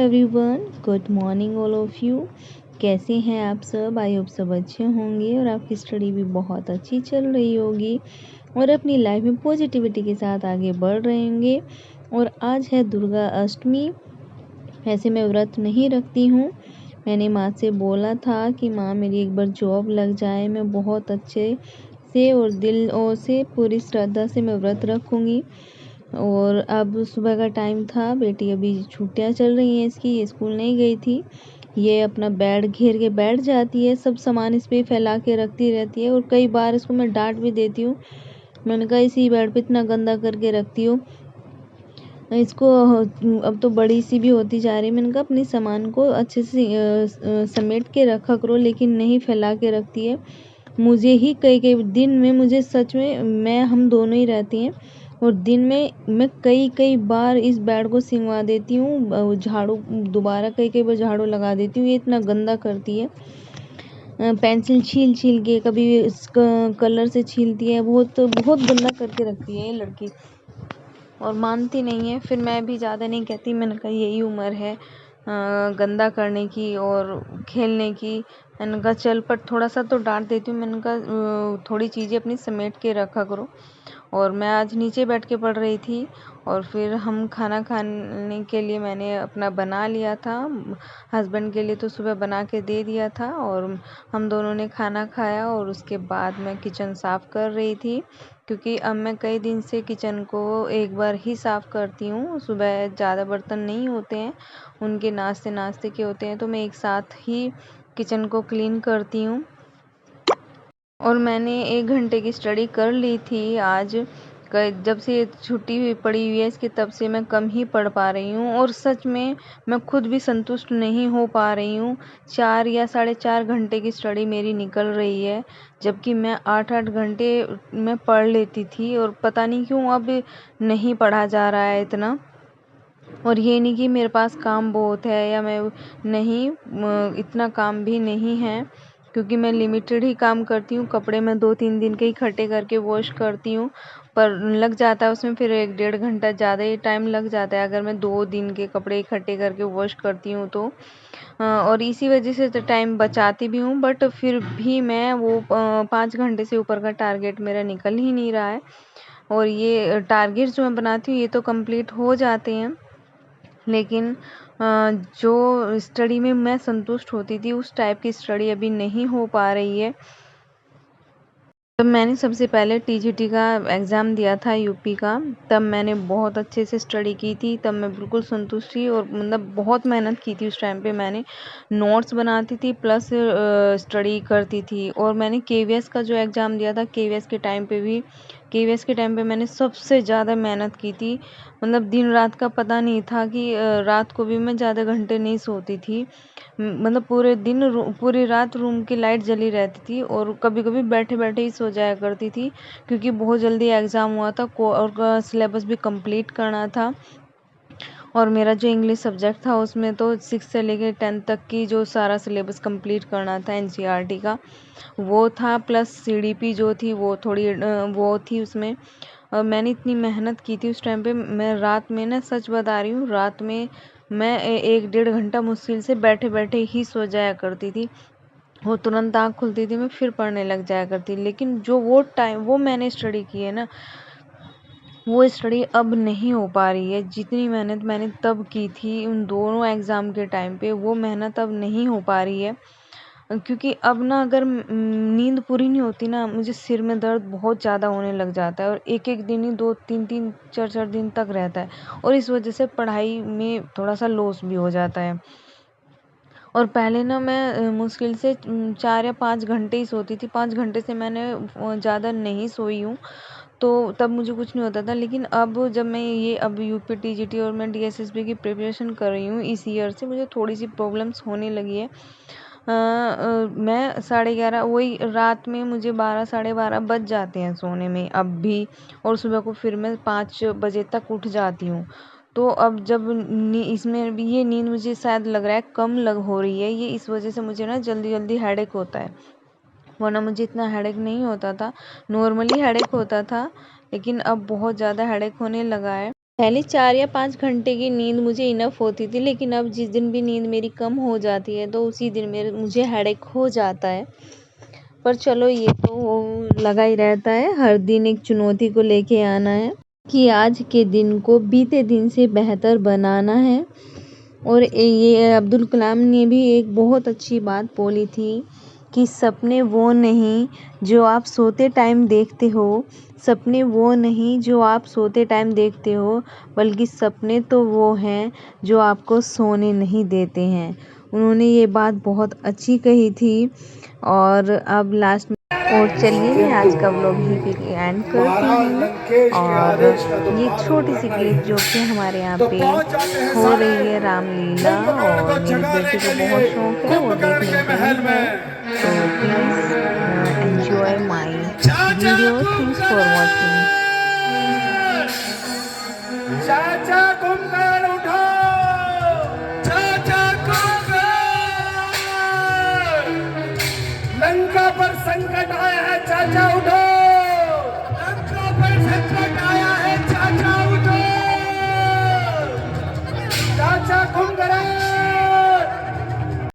Everyone, good morning all of you. कैसे हैं आप सब? आई होप सब अच्छे होंगे और आपकी स्टडी भी बहुत अच्छी चल रही होगी और अपनी लाइफ में पॉजिटिविटी के साथ आगे बढ़ रहे होंगे। और आज है दुर्गा अष्टमी। ऐसे मैं व्रत नहीं रखती हूँ। मैंने माँ से बोला था कि माँ मेरी एक बार जॉब लग जाए, मैं बहुत अच्छे से और दिल और से पूरी श्रद्धा से मैं व्रत रखूँगी। और अब सुबह का टाइम था, बेटी अभी छुट्टियां चल रही हैं इसकी, ये स्कूल नहीं गई थी। ये अपना बेड घेर के बैठ जाती है, सब सामान इस पे फैला के रखती रहती है और कई बार इसको मैं डांट भी देती हूँ। मैंने कहा इसी बेड पे इतना गंदा करके रखती हो इसको। अब तो बड़ी सी भी होती जा रही है। मैंने कहा अपने सामान को अच्छे से समेट के रखा करो, लेकिन नहीं, फैला के रखती है। मुझे ही कई कई दिन में, मुझे सच में हम दोनों ही रहती हैं और दिन में मैं कई कई बार इस बेड को सिंगवा देती हूँ, झाड़ू दोबारा कई कई बार झाड़ू लगा देती हूँ। ये इतना गंदा करती है। पेंसिल छील छील के, कभी कलर से छीलती है, बहुत बहुत गंदा करके रखती है ये लड़की और मानती नहीं है। फिर मैं भी ज़्यादा नहीं कहती, मैंने कहा यही उम्र है गंदा करने की और खेलने की। मैंने कहा चल, पर थोड़ा सा तो डांट देती हूँ। मैंने कहा थोड़ी चीज़ें अपनी समेट के रखा करो। और मैं आज नीचे बैठ के पढ़ रही थी और फिर हम खाना खाने के लिए मैंने अपना बना लिया था। हस्बैंड के लिए तो सुबह बना के दे दिया था और हम दोनों ने खाना खाया और उसके बाद मैं किचन साफ़ कर रही थी, क्योंकि अब मैं कई दिन से किचन को एक बार ही साफ़ करती हूँ। सुबह ज़्यादा बर्तन नहीं होते हैं, उनके नाश्ते के होते हैं, तो मैं एक साथ ही किचन को क्लीन करती हूँ। और मैंने 1 घंटे की स्टडी कर ली थी आज। जब से छुट्टी हुई पड़ी हुई है इसकी, तब से मैं कम ही पढ़ पा रही हूँ और सच में मैं खुद भी संतुष्ट नहीं हो पा रही हूँ। 4 या 4.5 घंटे की स्टडी मेरी निकल रही है, जबकि मैं 8-8 घंटे में पढ़ लेती थी और पता नहीं क्यों अब नहीं पढ़ा जा रहा है इतना। और ये नहीं कि मेरे पास काम बहुत है या मैं नहीं, इतना काम भी नहीं है, क्योंकि मैं लिमिटेड ही काम करती हूँ। कपड़े मैं 2-3 दिन के इकट्ठे करके वॉश करती हूँ, पर लग जाता है उसमें फिर 1-1.5 घंटा ज़्यादा ही टाइम लग जाता है अगर मैं 2 दिन के कपड़े इकट्ठे करके वॉश करती हूँ तो। और इसी वजह से तो टाइम बचाती भी हूँ, बट फिर भी मैं वो 5 घंटे से ऊपर का टारगेट मेरा निकल ही नहीं रहा है। और ये टारगेट जो मैं बनाती हूँ ये तो कंप्लीट हो जाते हैं, लेकिन जो स्टडी में मैं संतुष्ट होती थी उस टाइप की स्टडी अभी नहीं हो पा रही है। तब मैंने सबसे पहले टीजीटी का एग्ज़ाम दिया था यूपी का, तब मैंने बहुत अच्छे से स्टडी की थी। तब मैं बिल्कुल संतुष्ट थी और मतलब बहुत मेहनत की थी। उस टाइम पे मैंने नोट्स बनाती थी प्लस स्टडी करती थी। और मैंने केवीएस का जो एग्ज़ाम दिया था, केवीएस के टाइम पे मैंने सबसे ज़्यादा मेहनत की थी। मतलब दिन रात का पता नहीं था कि रात को भी मैं ज़्यादा घंटे नहीं सोती थी। मतलब पूरी रात रूम की लाइट जली रहती थी और कभी-कभी बैठे-बैठे ही सो जाया करती थी, क्योंकि बहुत जल्दी एग्ज़ाम हुआ था और सिलेबस भी कंप्लीट करना था। और मेरा जो इंग्लिश सब्जेक्ट था उसमें तो 6 से लेके 10 तक की जो सारा सिलेबस कंप्लीट करना था एनसीईआरटी का, वो था। प्लस सीडीपी जो थी वो थोड़ी वो थी उसमें। और मैंने इतनी मेहनत की थी उस टाइम पे। मैं रात में ना, सच बता रही हूँ, रात में मैं 1-1.5 घंटा मुश्किल से बैठे-बैठे ही सो जाया करती थी। वो तुरंत आँख खुलती थी, मैं फिर पढ़ने लग जाया करती। लेकिन जो वो मैंने स्टडी की है ना, वो स्टडी अब नहीं हो पा रही है। जितनी मेहनत मैंने तब की थी उन दोनों एग्ज़ाम के टाइम पे, वो मेहनत अब नहीं हो पा रही है। क्योंकि अब ना, अगर नींद पूरी नहीं होती ना, मुझे सिर में दर्द बहुत ज़्यादा होने लग जाता है और एक-एक दिन ही 2-3-3, 4-4 दिन तक रहता है और इस वजह से पढ़ाई में थोड़ा सा लॉस भी हो जाता है। और पहले ना मैं मुश्किल से 4 या 5 घंटे ही सोती थी। 5 घंटे से मैंने ज़्यादा नहीं सोई हूँ, तो तब मुझे कुछ नहीं होता था। लेकिन अब जब मैं ये अब यूपी टीजीटी और मैं डीएसएसबी की प्रिपरेशन कर रही हूँ इस ईयर से, मुझे थोड़ी सी प्रॉब्लम्स होने लगी है। मैं 11:30, वही रात में मुझे 12 साढ़े 12 बज जाते हैं सोने में अब भी, और सुबह को फिर मैं 5 बजे तक उठ जाती हूँ। तो अब जब इसमें भी ये नींद मुझे शायद लग रहा है कम हो रही है, ये इस वजह से मुझे ना जल्दी जल्दी हेडेक होता है। वरना मुझे इतना हेडेक नहीं होता था, नॉर्मली हेडेक होता था, लेकिन अब बहुत ज़्यादा हेडेक होने लगा है। पहले 4 या 5 घंटे की नींद मुझे इनफ होती थी, लेकिन अब जिस दिन भी नींद मेरी कम हो जाती है तो उसी दिन मुझे हेडेक हो जाता है। पर चलो ये तो लगा ही रहता है, हर दिन एक चुनौती को लेके आना है कि आज के दिन को बीते दिन से बेहतर बनाना है। और ये अब्दुल कलाम ने भी एक बहुत अच्छी बात बोली थी कि सपने वो नहीं जो आप सोते टाइम देखते हो, सपने वो नहीं जो आप सोते टाइम देखते हो, बल्कि सपने तो वो हैं जो आपको सोने नहीं देते हैं। उन्होंने ये बात बहुत अच्छी कही थी। और अब लास्ट में और चलिए मैं आज का व्लॉग यहीं पे एंड करती हूँ। और ये छोटी सी क्लिप जो कि हमारे यहाँ पे हो रही है रामलीला, और मेरी बेटी को बहुत शौक है, वो देखने गई है। तो please enjoy my video. Thanks for watching. चाचा कुंभकर्ण उठो, चाचा कुंभकर्ण, लंका पर संकट आया है, चाचा उठो।